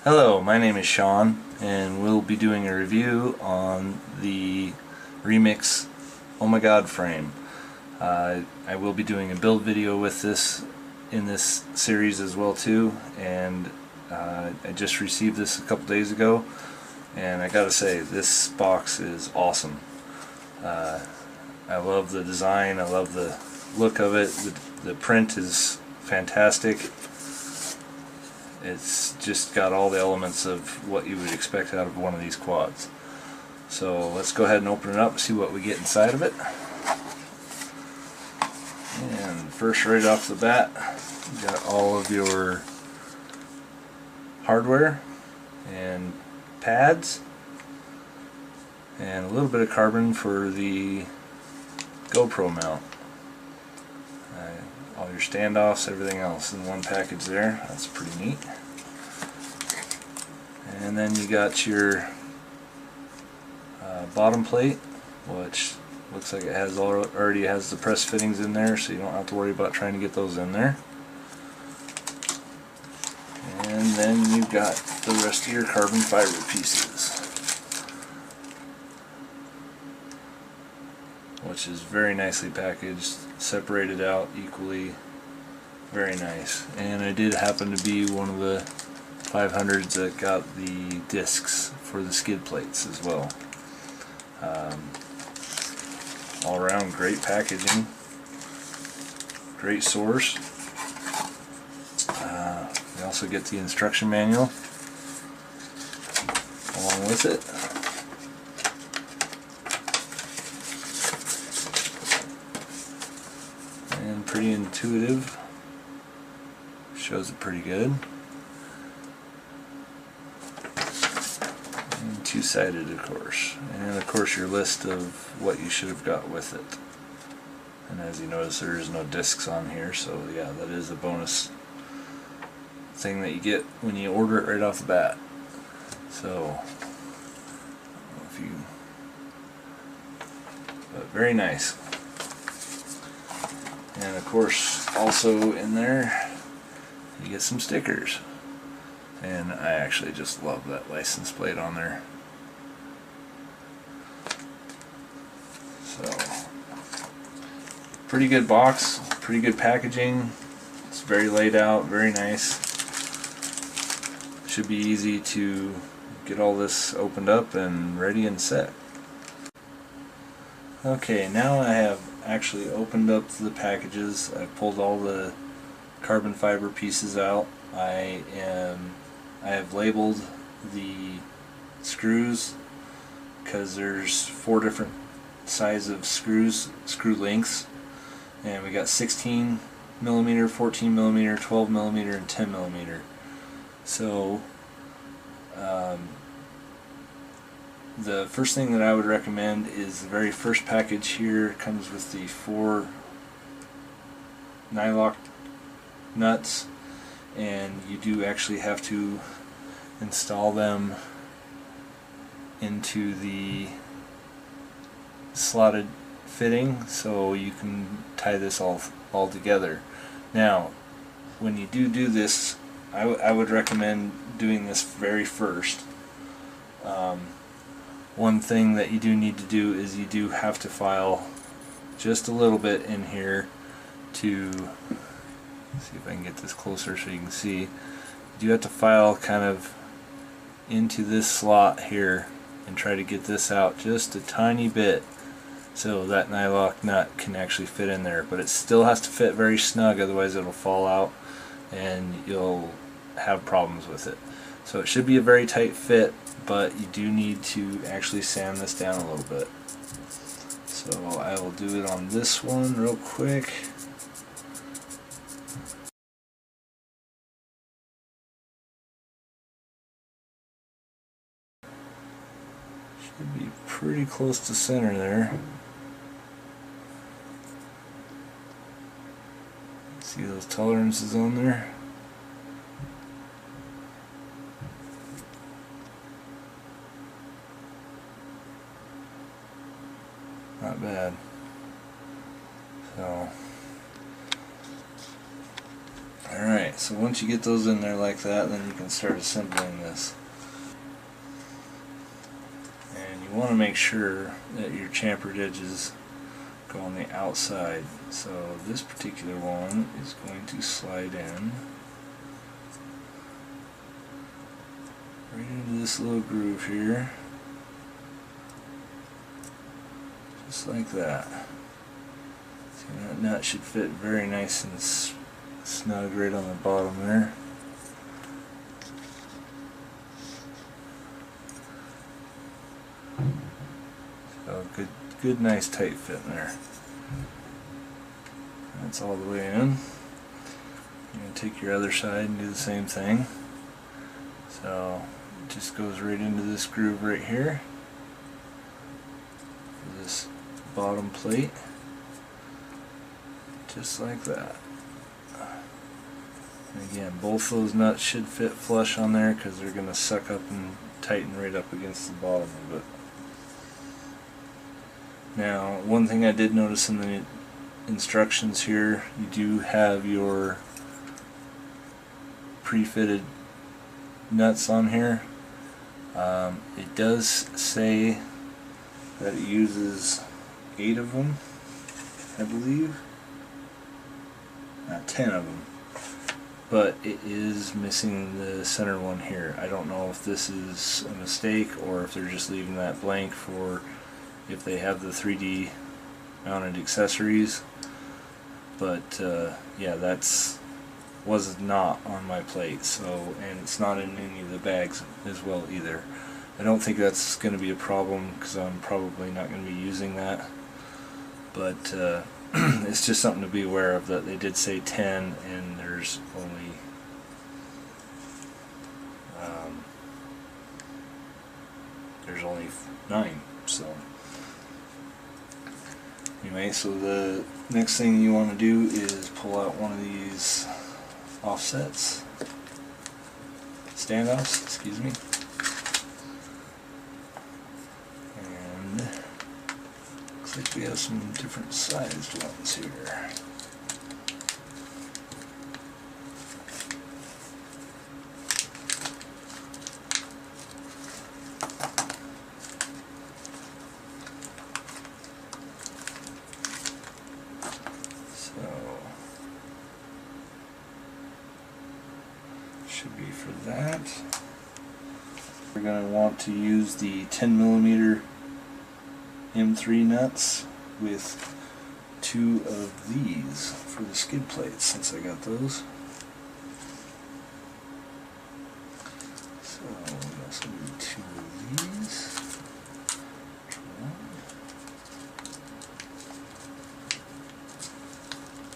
Hello, my name is Sean, and we'll be doing a review on the Remix Ummagawd frame. I will be doing a build video with this in this series as well too, and I just received this a couple days ago, and I gotta say, this box is awesome. I love the design, I love the look of it, the print is fantastic. It's just got all the elements of what you would expect out of one of these quads. So let's go ahead and open it up and see what we get inside of it. And first, right off the bat, you got all of your hardware and pads and a little bit of carbon for the GoPro mount. All your standoffs, everything else in one package there. That's pretty neat. And then you got your bottom plate, which looks like it already has the press fittings in there, so you don't have to worry about trying to get those in there. And then you've got the rest of your carbon fiber pieces, which is very nicely packaged, separated out equally, very nice. And I did happen to be one of the 500s that got the discs for the skid plates as well. All around great packaging, great source. We also get the instruction manual along with it. And pretty intuitive, shows it pretty good. And two-sided, of course, and of course your list of what you should have got with it. And as you notice, there is no discs on here, so yeah, that is a bonus thing that you get when you order it right off the bat. So if you, but very nice. And of course, also in there, you get some stickers. And I actually just love that license plate on there. So, pretty good box, pretty good packaging. It's very laid out, very nice. Should be easy to get all this opened up and ready and set. Okay, now I have actually opened up the packages. I've pulled all the carbon fiber pieces out. I have labeled the screws because there's 4 different size of screw lengths, and we got 16 millimeter, 14 millimeter, 12 millimeter, and 10 millimeter. So the first thing that I would recommend is the very first package here comes with the 4 nylock nuts, and you do actually have to install them into the slotted fitting so you can tie this all together. Now, when you do this, I would recommend doing this very first. One thing that you do need to do is you do have to file just a little bit in here to see if I can get this closer so you can see. You do have to file kind of into this slot here and try to get this out just a tiny bit so that nylock nut can actually fit in there, but it still has to fit very snug, otherwise it'll fall out and you'll have problems with it. So it should be a very tight fit, but you do need to actually sand this down a little bit. So I will do it on this one real quick. Should be pretty close to center there. See those tolerances on there? Not bad. So, alright. Alright, so once you get those in there like that, then you can start assembling this. And you want to make sure that your chamfered edges go on the outside. So this particular one is going to slide in right into this little groove here, just like that. See, that nut should fit very nice and snug right on the bottom there. So good nice tight fit in there. That's all the way in. You're going to take your other side and do the same thing. So it just goes right into this groove right here for this bottom plate, just like that. And again, both those nuts should fit flush on there because they're going to suck up and tighten right up against the bottom of it. Now, one thing I did notice in the instructions here, you do have your pre-fitted nuts on here. It does say that it uses 8 of them, I believe. 10 of them. But it is missing the center one here. I don't know if this is a mistake or if they're just leaving that blank for if they have the 3D mounted accessories. But yeah, was not on my plate, so, and it's not in any of the bags as well either. I don't think that's going to be a problem because I'm probably not going to be using that, but it's just something to be aware of, that they did say 10 and there's only there's only 9. So anyway, so the next thing you want to do is pull out one of these offsets, standoffs, excuse me, and looks like we have some different sized ones here. Should be for that. We're going to want to use the 10mm M3 nuts with 2 of these for the skid plates, since I got those. So we also need 2 of these.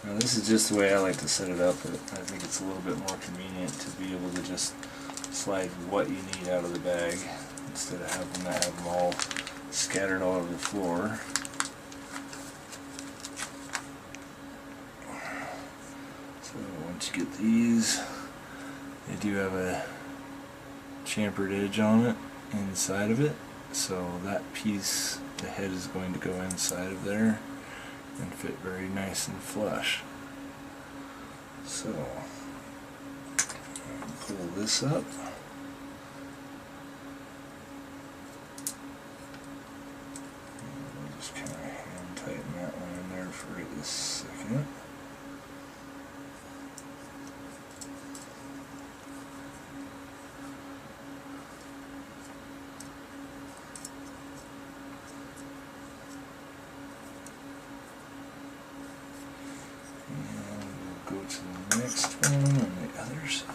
Now this is just the way I like to set it up, but I think it's a little bit more convenient to be able to just slide what you need out of the bag instead of having to have them all scattered all over the floor. So once you get these, they do have a chamfered edge on it, inside of it, so that piece, the head is going to go inside of there and fit very nice and flush. So pull this up. We'll just kind of hand tighten that one in there for right this second. Go to the next one on the other side.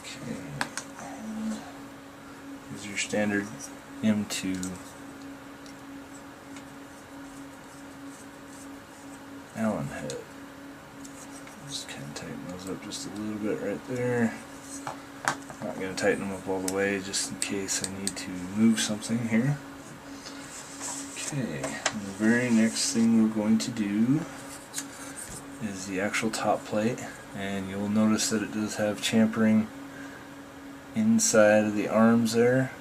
Okay, and here's your standard M2 Allen head. Just kind of tighten those up just a little bit right there. Not going to tighten them up all the way just in case I need to move something here. Okay, and the very next thing we're going to do is the actual top plate, and you'll notice that it does have champering inside of the arms there.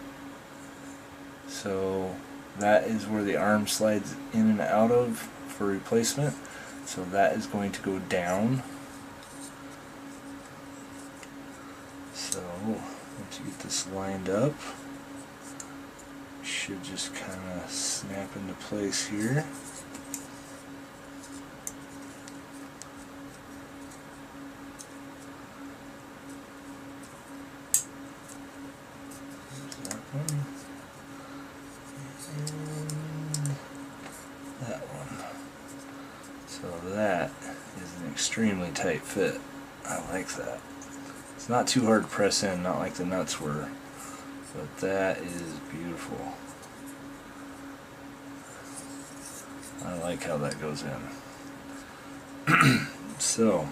So that is where the arm slides in and out of for replacement. So that is going to go down. So once you get this lined up, it should just kind of snap into place here. There's that one. And that one. So that is an extremely tight fit. I like that. It's not too hard to press in, not like the nuts were, but that is beautiful. I like how that goes in. So,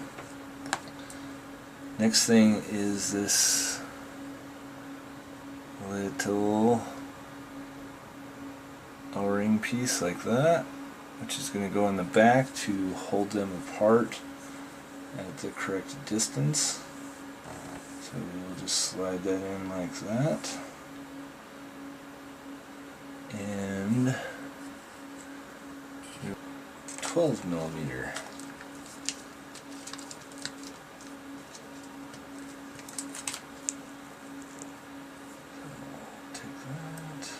next thing is this little O-ring piece like that, which is going to go in the back to hold them apart at the correct distance. So we'll just slide that in like that, and 12 millimeter. So take that.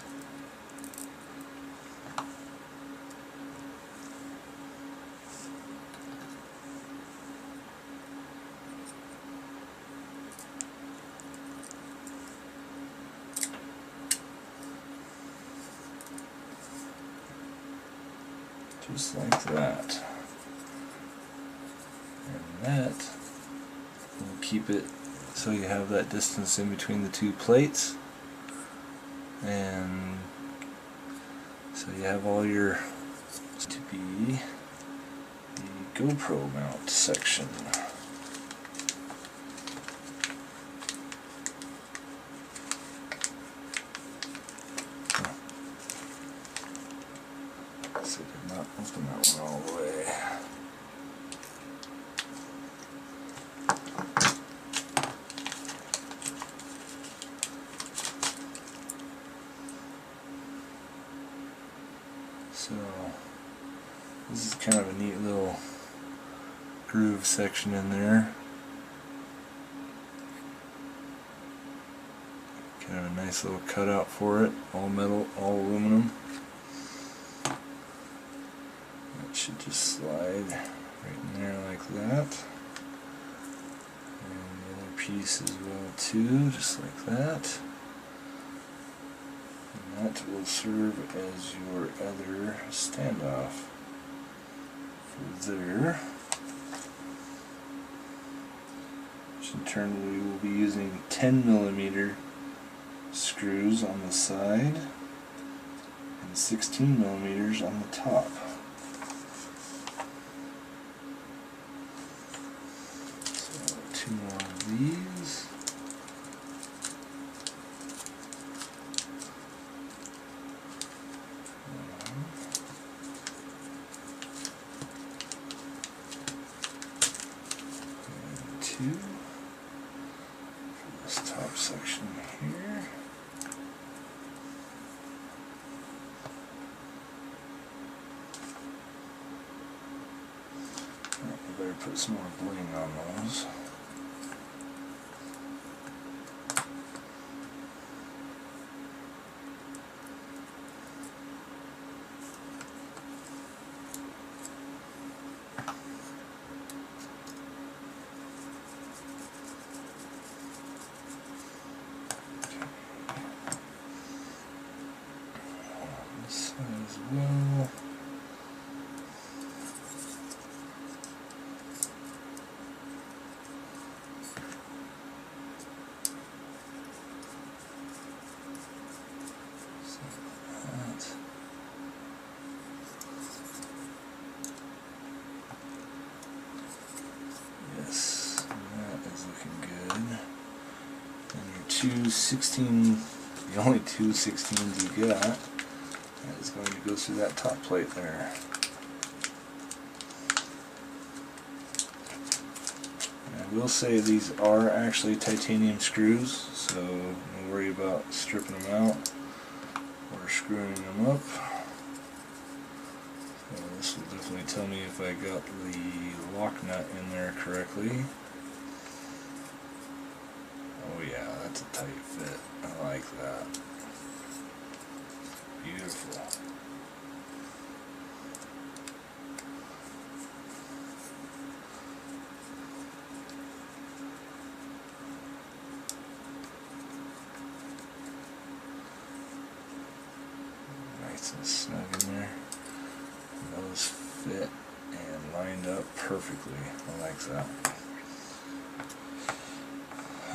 Just like that. And that will keep it so you have that distance in between the two plates. And so you have all your to be the GoPro mount section. So I did not open that one all the way. So this is kind of a neat little groove section in there. Kind of a nice little cutout for it, all metal, all aluminum. Should just slide right in there like that, and the other piece as well too, just like that, and that will serve as your other standoff for there, which in turn we will be using 10 millimeter screws on the side and 16 millimeters on the top. Two more of these. And two for this top section here. I better put some more bling on those. As well. So that. Yes, that is looking good. And your two 16, the only two 16s you got. That is going to go through that top plate there. will say these are actually titanium screws, so don't worry about stripping them out or screwing them up. So this will definitely tell me if I got the lock nut in there correctly. Oh yeah, that's a tight fit. I like that. Beautiful. Nice and snug in there. Those fit and lined up perfectly. I like that.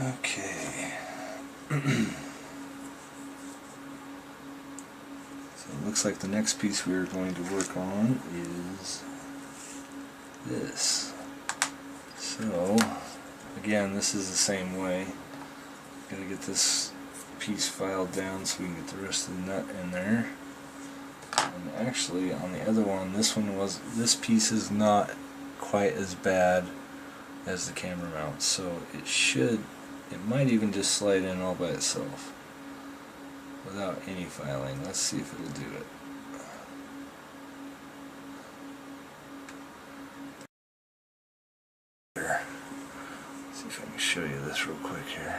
Okay. So it looks like the next piece we are going to work on is this. So again, this is the same way. Gotta get this piece filed down so we can get the rest of the nut in there. And actually on the other one, this piece is not quite as bad as the camera mount, so it might even just slide in all by itself without any filing. Let's see if it'll do it. Here. See if I can show you this real quick here.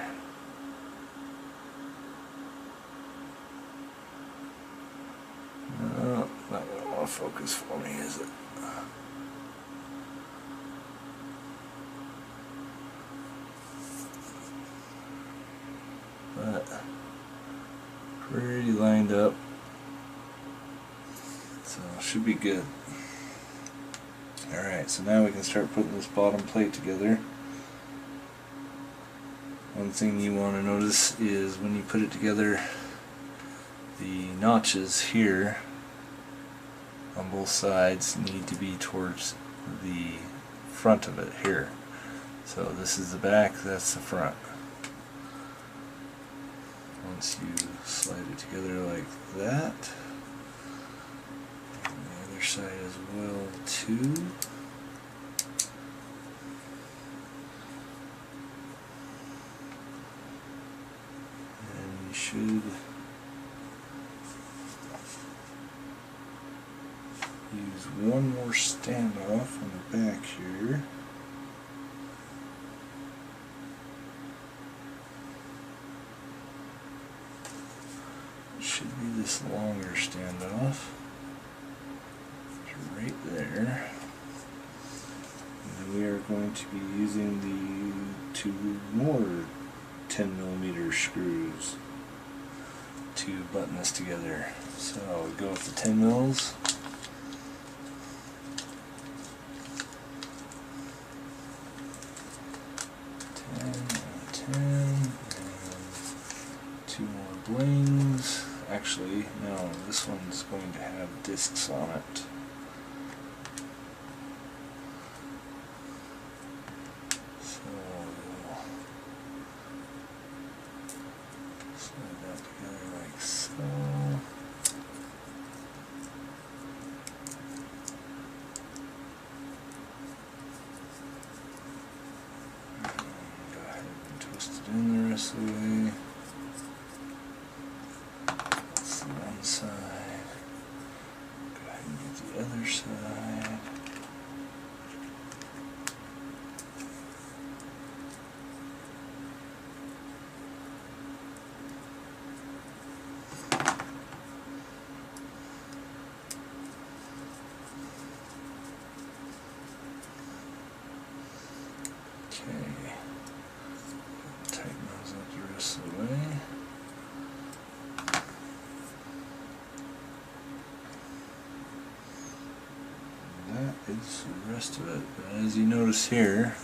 No, not going to want to focus for me, is it? But pretty lined up, so should be good. Alright, so now we can start putting this bottom plate together. One thing you want to notice is when you put it together, the notches here on both sides need to be towards the front of it here. So this is the back, that's the front. Once you slide it together like that, and the other side as well too. And you should use one more standoff on the back here. Should be this longer standoff. It's right there. And then we are going to be using the two more 10mm screws to button this together. So we go with the 10 mils. And two more blings. Actually, no, this one's going to have discs on it. So we'll slide that together like so. Go ahead and twist it in the rest of the way. One side. Go ahead and get the other side. Okay. Tighten those up the rest of the way. That is the rest of it. But as you notice here,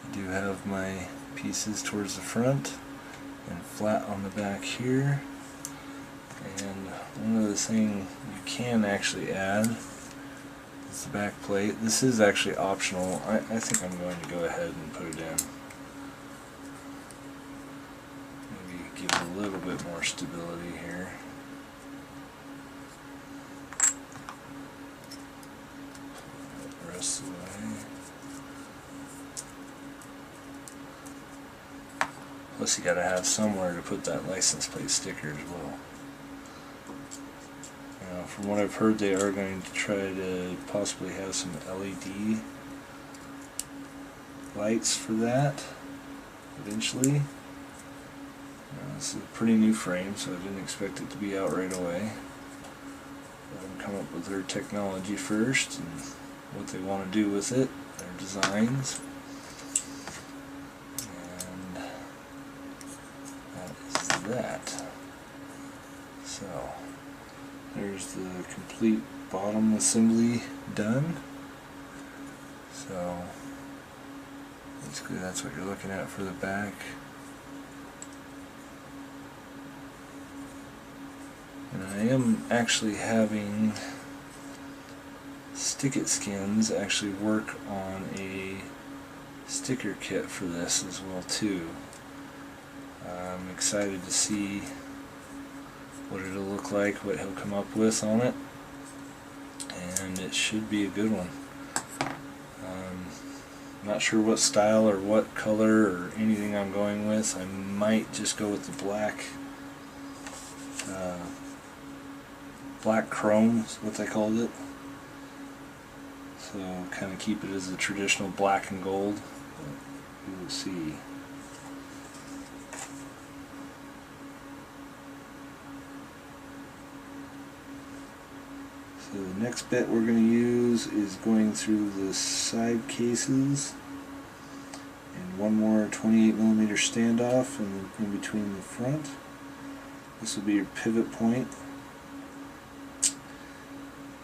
I do have my pieces towards the front and flat on the back here. And one other thing you can actually add is the back plate. This is actually optional. I think I'm going to go ahead and put it in. Maybe give it a little bit more stability here. Rest of the way. Plus you gotta have somewhere to put that license plate sticker as well. From what I've heard, they are going to try to possibly have some LED lights for that eventually. This is a pretty new frame, so I didn't expect it to be out right away. Let them come up with their technology first and what they want to do with it, their designs. And that is that. So there's the complete bottom assembly done. So basically that's what you're looking at for the back. And I am actually having Stick-It Skins actually work on a sticker kit for this as well too. I'm excited to see what it'll look like, what he'll come up with on it, and it should be a good one. Not sure what style or what color or anything I'm going with. I might just go with the black black chrome is what they called it, so kind of keep it as the traditional black and gold, but we will see. So the next bit we're going to use is going through the side cases and one more 28mm standoff in between the front. This will be your pivot point,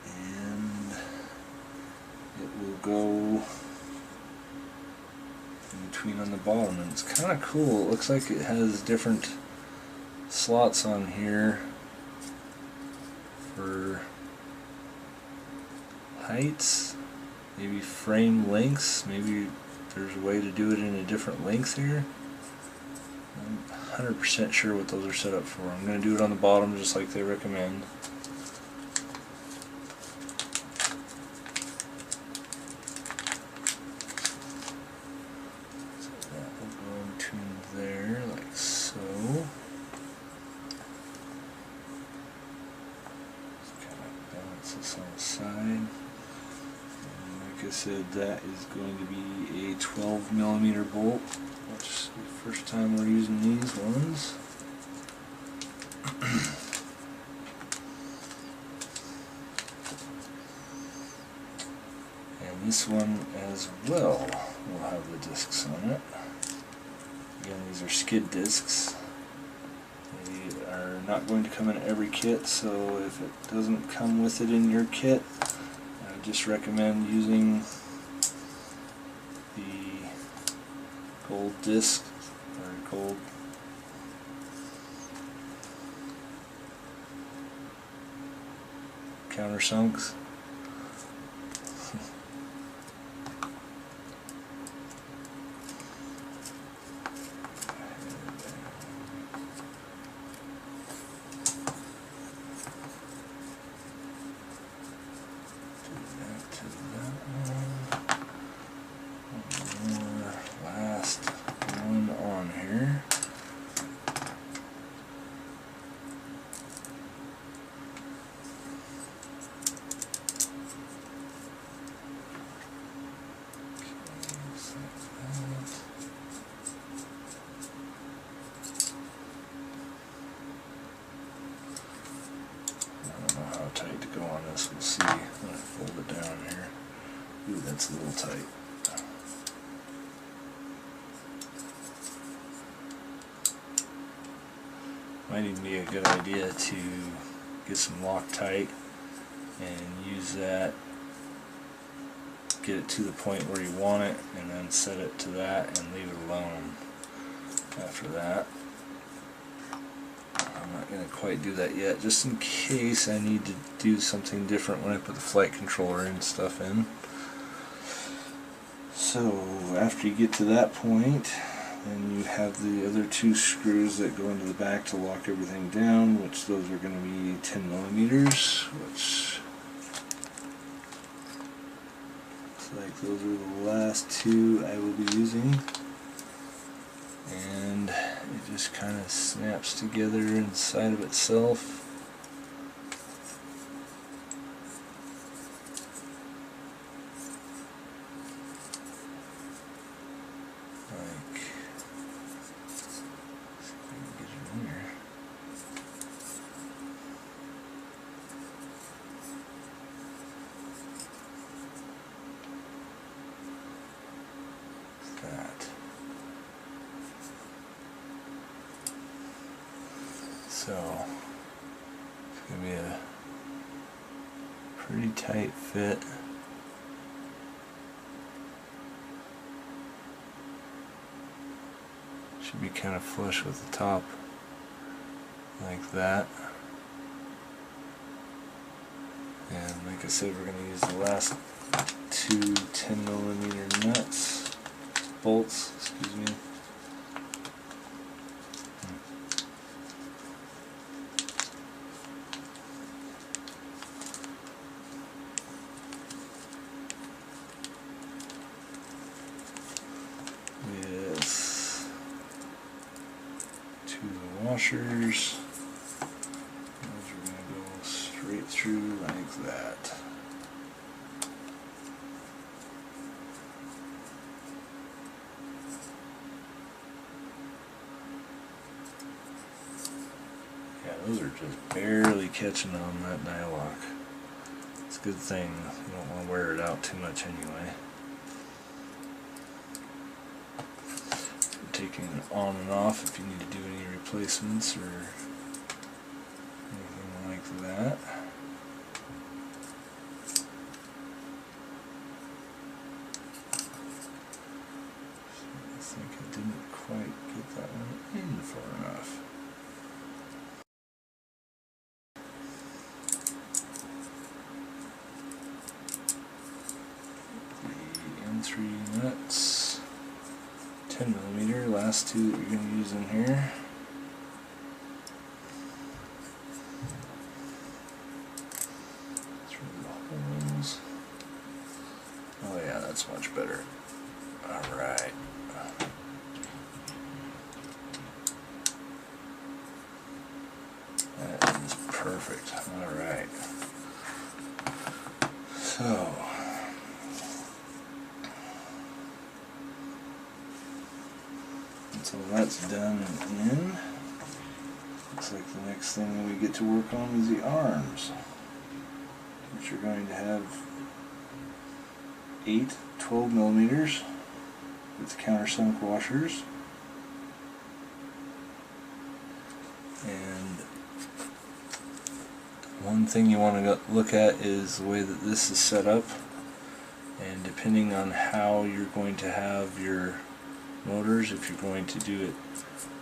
and it will go in between on the bottom, and it's kind of cool. It looks like it has different slots on here for heights, maybe frame lengths, maybe there's a way to do it in a different length here. I'm 100% sure what those are set up for. I'm going to do it on the bottom just like they recommend. So that will go into there like so. Just kind of balance this on the side. Like I said, that is going to be a 12mm bolt, which is the first time we're using these ones. And this one as well will have the discs on it. Again, these are skid discs. They are not going to come in every kit, so if it doesn't come with it in your kit, I just recommend using the gold disc or gold countersunks. Tight to go on this, we'll see when I fold it down here. Ooh, that's a little tight. Might even be a good idea to get some Loctite and use that, get it to the point where you want it, and then set it to that and leave it alone after that. I'm not going to quite do that yet, just in case I need to do something different when I put the flight controller and stuff in. So after you get to that point, then you have the other two screws that go into the back to lock everything down, which those are going to be 10mm, which looks like those are the last two I will be using. and it just kind of snaps together inside of itself. Like, see if I can get it in there. That. So it's going to be a pretty tight fit. Should be kind of flush with the top, like that. And like I said, we're going to use the last two 10mm nuts, bolts, excuse me. With two washers. Those are going to go straight through like that. Yeah, those are just barely catching on that nylock. It's a good thing. You don't want to wear it out too much anyway. Taking it on and off if you need to do any replacements or anything like that. I think I didn't quite get that one in far enough. The M3 nuts, 10mm, last two that you're going to use in here. Through the holes. Oh yeah, that's much better. Alright. That is perfect. Alright. So, until that's done and in, looks like the next thing we get to work on is the arms, which are going to have 8 12mm with countersunk washers. And one thing you want to look at is the way that this is set up, and depending on how you're going to have your motors, if you're going to do it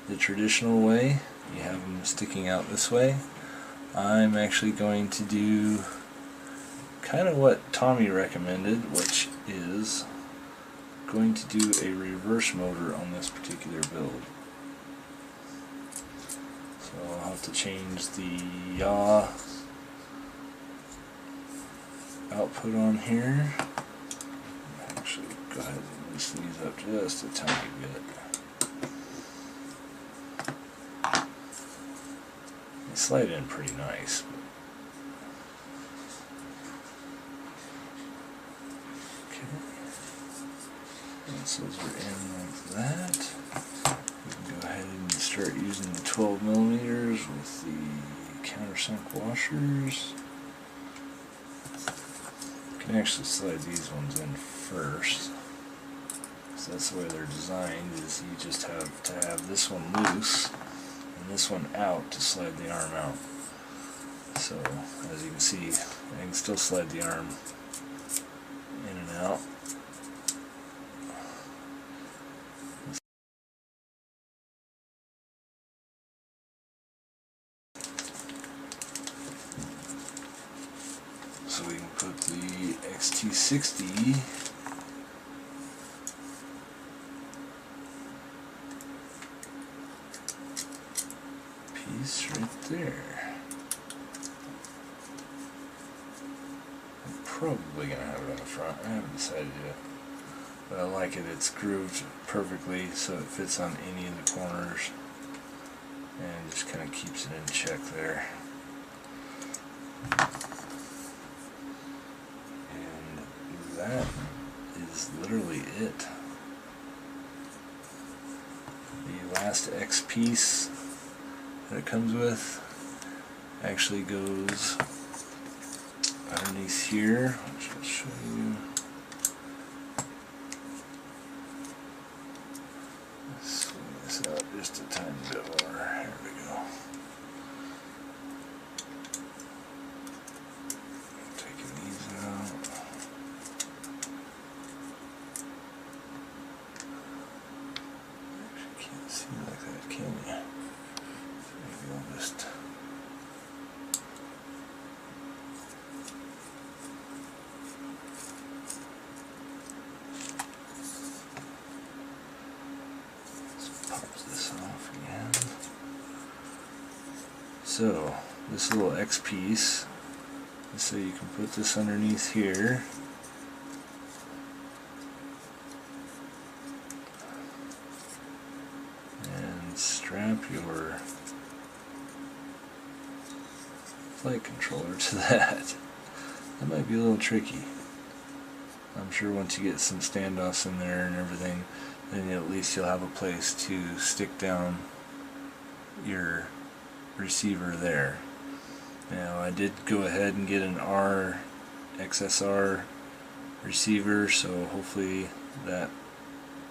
the traditional way, you have them sticking out this way. I'm actually going to do kind of what Tommy recommended, which is going to do a reverse motor on this particular build. So I'll have to change the yaw output on here. Actually, go ahead and loosen these up just a tiny bit. They slide in pretty nice. Okay. Once those are in like that, we can go ahead and start using the 12mm with the countersunk washers. You can actually slide these ones in first. So that's the way they're designed, is you just have to have this one loose and this one out to slide the arm out. So as you can see, I can still slide the arm in and out. So we can put the XT60 piece right there. I'm probably going to have it on the front. I haven't decided yet. But I like it, it's grooved perfectly so it fits on any of the corners and just kind of keeps it in check there. And that is literally it. The last X piece that it comes with actually goes underneath here, which I'll show you. Let's swing this out just a tiny bit more. Here we go. Taking these out. Actually can't see like that, can you? Maybe I'll just... this off again. So this little X piece, so you can put this underneath here, and strap your flight controller to that. That might be a little tricky. I'm sure once you get some standoffs in there and everything, then at least you'll have a place to stick down your receiver there. Now I did go ahead and get an XSR receiver, so hopefully that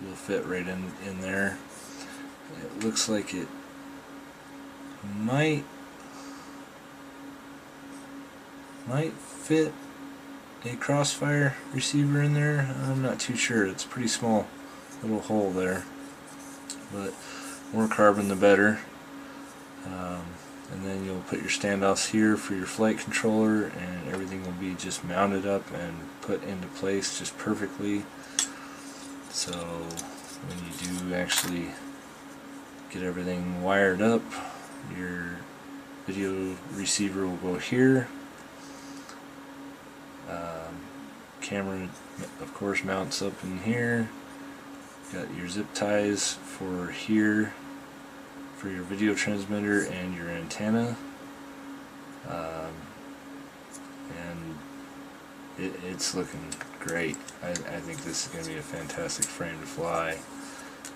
will fit right in there. It looks like it might fit a Crossfire receiver in there. I'm not too sure. It's a pretty small little hole there, but more carbon the better. And then you'll put your standoffs here for your flight controller, and everything will be just mounted up and put into place just perfectly. So when you do actually get everything wired up, your video receiver will go here. Camera, of course, mounts up in here. Got your zip ties for here for your video transmitter and your antenna, and it's looking great. I think this is going to be a fantastic frame to fly,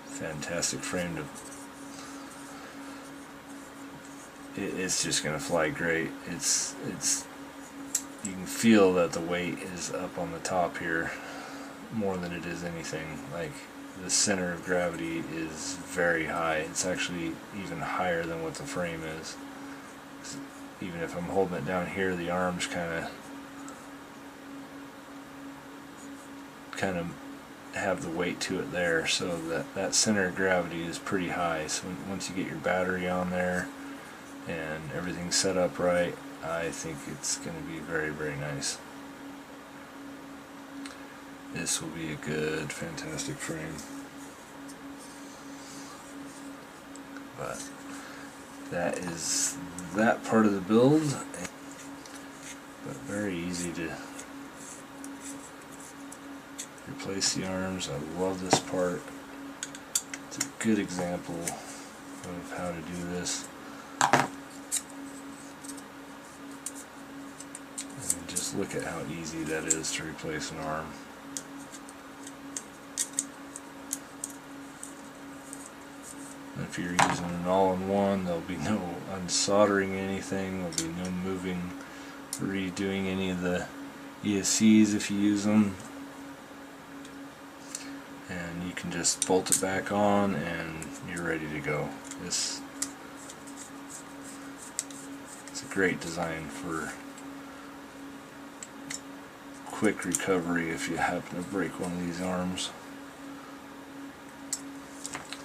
fantastic frame to... It's just going to fly great. It's you can feel that the weight is up on the top here more than it is anything. Like, the center of gravity is very high. It's actually even higher than what the frame is. Even if I'm holding it down here, the arms kind of have the weight to it there, so that center of gravity is pretty high. So once you get your battery on there and everything's set up right, I think it's going to be very, very nice. This will be a good, fantastic frame. But that is that part of the build. But very easy to replace the arms. I love this part. It's a good example of how to do this. And just look at how easy that is to replace an arm. If you're using an all-in-one, there'll be no unsoldering anything, there'll be no moving, redoing any of the ESCs if you use them. And you can just bolt it back on and you're ready to go. This is a great design for quick recovery if you happen to break one of these arms.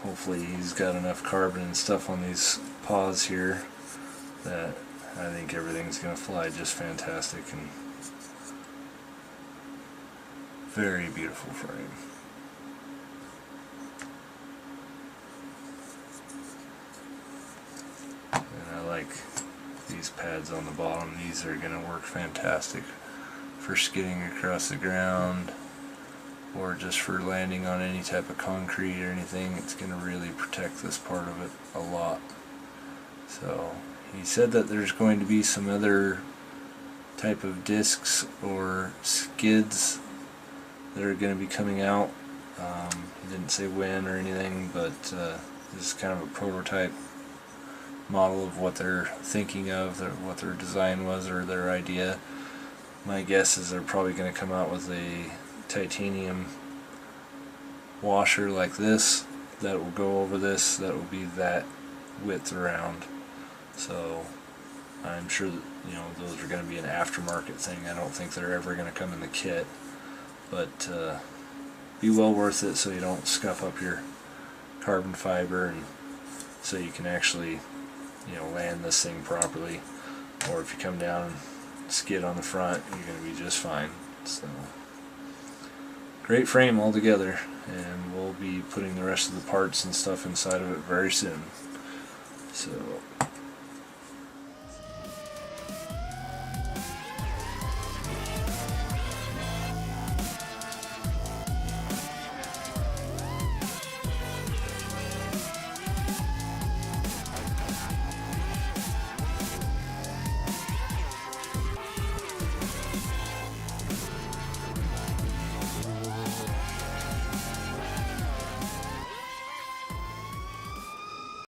Hopefully he's got enough carbon and stuff on these paws here that I think everything's going to fly just fantastic, and very beautiful frame. And I like these pads on the bottom. These are going to work fantastic for skidding across the ground or just for landing on any type of concrete or anything, it's going to really protect this part of it a lot. So he said that there's going to be some other type of discs or skids that are going to be coming out. He didn't say when or anything, but this is kind of a prototype model of what they're thinking of, what their design was or their idea. My guess is they're probably going to come out with a titanium washer like this that will go over this, that will be that width around. So I'm sure that, you know, those are going to be an aftermarket thing. I don't think they're ever going to come in the kit, but be well worth it so you don't scuff up your carbon fiber, and so you can actually, you know, land this thing properly. Or if you come down and skid on the front, you're going to be just fine. So great frame altogether, and we'll be putting the rest of the parts and stuff inside of it very soon. So